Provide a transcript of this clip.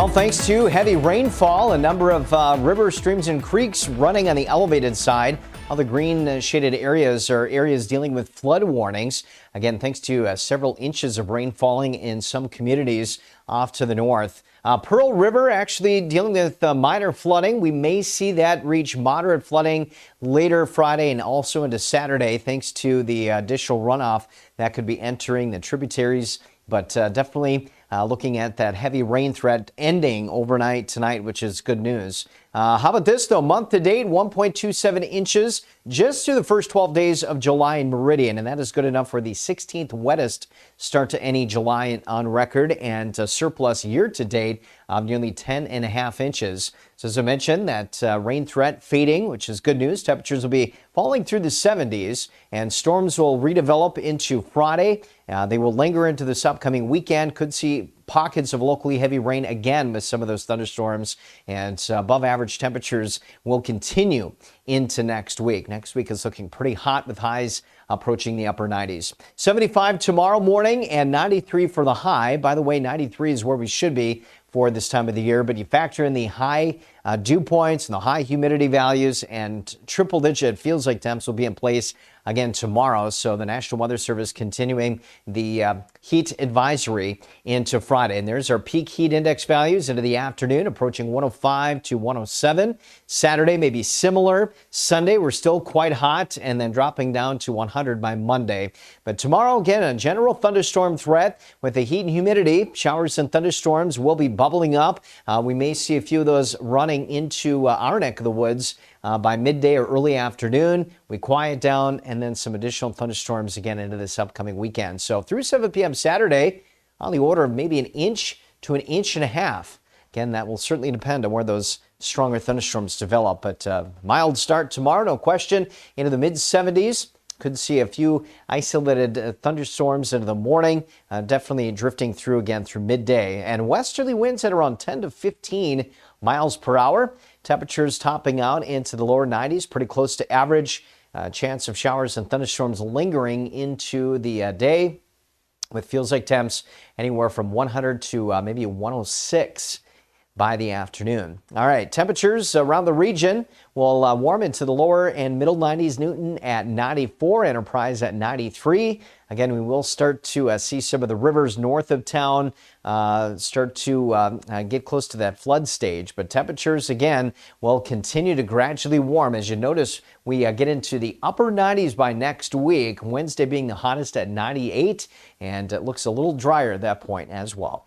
Well, thanks to heavy rainfall, a number of rivers, streams, and creeks running on the elevated side. All the green shaded areas are areas dealing with flood warnings. Again, thanks to several inches of rain falling in some communities off to the north. Pearl River actually dealing with minor flooding. We may see that reach moderate flooding later Friday and also into Saturday, thanks to the additional runoff that could be entering the tributaries. But definitely looking at that heavy rain threat ending overnight tonight, which is good news. How about this, though? Month to date, 1.27 inches just through the first 12 days of July in Meridian. And that is good enough for the 16th wettest start to any July on record, and a surplus year to date of nearly 10.5 inches. So as I mentioned, that rain threat fading, which is good news. Temperatures will be falling through the 70s, and storms will redevelop into Friday. They will linger into this upcoming weekend. Could see pockets of locally heavy rain again with some of those thunderstorms, and above average temperatures will continue into next week. Next week is looking pretty hot with highs approaching the upper 90s. 75 tomorrow morning and 93 for the high. By the way, 93 is where we should be for this time of the year, but you factor in the high dew points and the high humidity values, and triple digit feels like temps will be in place again tomorrow. So the National Weather Service continuing the heat advisory into Friday. And there's our peak heat index values into the afternoon, approaching 105 to 107. Saturday may be similar. Sunday, we're still quite hot, and then dropping down to 100 by Monday. But tomorrow, again, a general thunderstorm threat with the heat and humidity. Showers and thunderstorms will be bubbling up. We may see a few of those running into our neck of the woods by midday or early afternoon. We quiet down, and then some additional thunderstorms again into this upcoming weekend. So through 7 p.m. Saturday, on the order of maybe an inch to an inch and a half. Again, that will certainly depend on where those stronger thunderstorms develop. But mild start tomorrow, no question, into the mid-70s. Could see a few isolated thunderstorms into the morning, definitely drifting through again through midday. And westerly winds at around 10 to 15 miles per hour. Temperatures topping out into the lower 90s, pretty close to average. Chance of showers and thunderstorms lingering into the day, with feels like temps anywhere from 100 to maybe 106 by the afternoon. All right, temperatures around the region will warm into the lower and middle 90s. Newton at 94, Enterprise at 93. Again, we will start to see some of the rivers north of town start to get close to that flood stage. But temperatures, again, will continue to gradually warm. As you notice, we get into the upper 90s by next week, Wednesday being the hottest at 98, and it looks a little drier at that point as well.